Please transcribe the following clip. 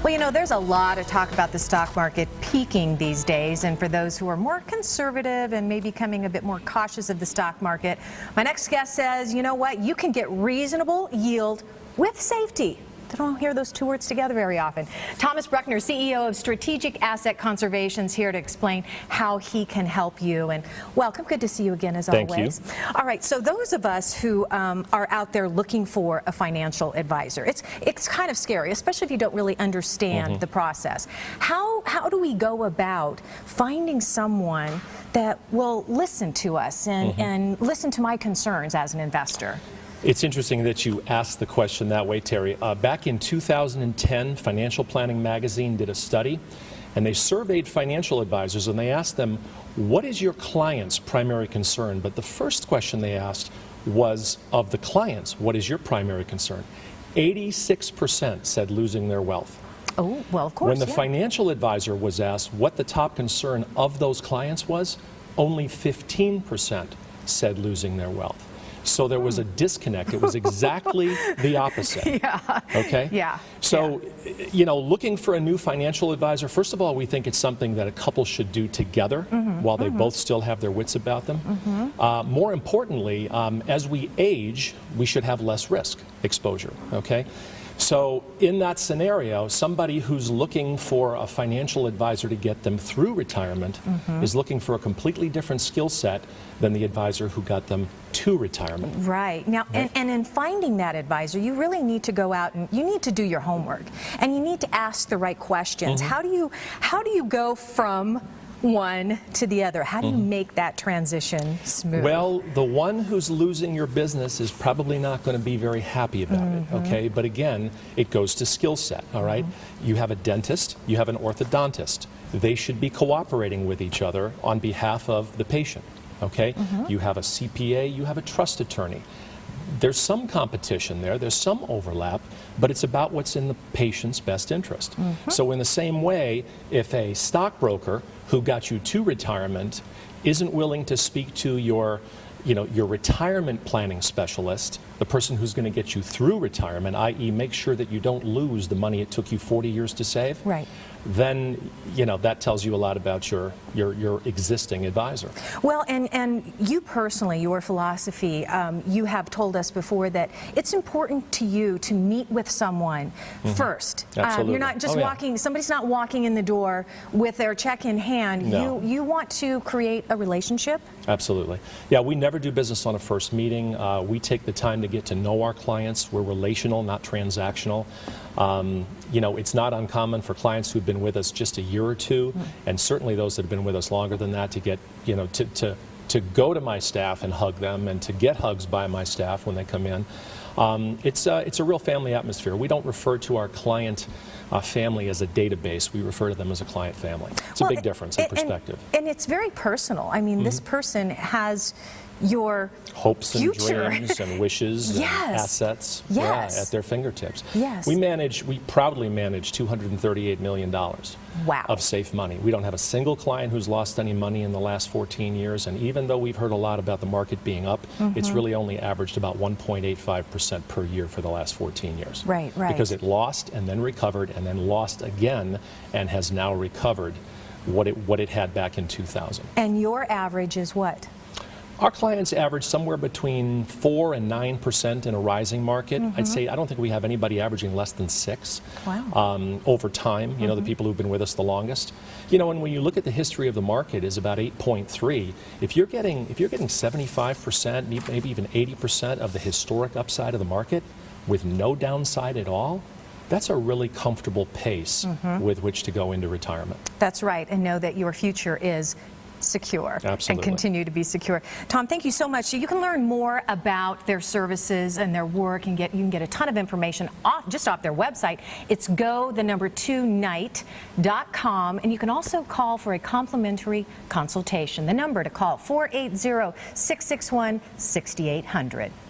Well, you know, there's a lot of talk about the stock market peaking these days, and for those who are more conservative and maybe becoming a bit more cautious of the stock market, my next guest says, you know what, you can get reasonable yield with safety. I don't hear those two words together very often. Thomas Bruckner, CEO of Strategic Asset Conservation, is here to explain how he can help you. And welcome. Good to see you again, as Thank always. You. All right. So those of us who are out there looking for a financial advisor, it's kind of scary, especially if you don't really understand the process. How do we go about finding someone that will listen to us and listen to my concerns as an investor? It's interesting that you asked the question that way, Terry. Back in 2010, Financial Planning Magazine did a study, and they surveyed financial advisors, and they asked them, what is your client's primary concern? But the first question they asked was, of the clients, what is your primary concern? 86% said losing their wealth. Oh, well, of course, When the financial advisor was asked what the top concern of those clients was, only 15% said losing their wealth. So there was a disconnect. It was exactly the opposite. Yeah. Okay? Yeah. So, you know, looking for a new financial advisor, first of all, we think it's something that a couple should do together while they both still have their wits about them. More importantly, as we age, we should have less risk exposure. Okay? So in that scenario, somebody who's looking for a financial advisor to get them through retirement is looking for a completely different skill set than the advisor who got them to retirement. Right. Now, and in finding that advisor, you really need to go out and you need to do your homework, and you need to ask the right questions. How do you go from one to the other? How do you make that transition smooth? Well, the one who's losing your business is probably not going to be very happy about it, okay? But again, it goes to skill set, all right? You have a dentist, you have an orthodontist. They should be cooperating with each other on behalf of the patient, okay? You have a CPA, you have a trust attorney. There's some competition there, there's some overlap, but it's about what's in the patient's best interest. So in the same way, if a stockbroker who got you to retirement isn't willing to speak to your retirement planning specialist, the person who's going to get you through retirement, i.e. make sure that you don't lose the money it took you 40 years to save, right, then, you know, that tells you a lot about your existing advisor. Well, and you personally, your philosophy, you have told us before that it's important to you to meet with someone first. Absolutely. You're not just walking, somebody's not walking in the door with their check in hand. No. You want to create a relationship? Absolutely. Yeah, we never do business on a first meeting. We take the time to get to know our clients. We're relational, not transactional. You know, it's not uncommon for clients who've been with us just a year or two, and certainly those that have been with us longer than that, to get, you know, to go to my staff and hug them, and to get hugs by my staff when they come in. It's a real family atmosphere. We don't refer to our client family as a database. We refer to them as a client family. It's a big difference in perspective. And it's very personal. I mean, this person has your hopes and future. dreams and wishes and assets at their fingertips. We proudly manage $238 million of safe money. We don't have a single client who's lost any money in the last 14 years, and even though we've heard a lot about the market being up, it's really only averaged about 1.85% per year for the last 14 years. Right, right. Because it lost and then recovered and then lost again and has now recovered what it had back in 2000. And your average is what? Our clients average somewhere between 4 and 9% in a rising market. I'd say I don't think we have anybody averaging less than 6 over time, you know, the people who've been with us the longest. You know, and when you look at the history of the market is about 8.3. If you're getting 75%, maybe even 80% of the historic upside of the market with no downside at all, that's a really comfortable pace with which to go into retirement. That's right, and know that your future is secure. Absolutely. And continue to be secure. Tom, thank you so much. You can learn more about their services and their work, and you can get a ton of information just off their website. It's go2night.com, and you can also call for a complimentary consultation. The number to call, 480-661-6800.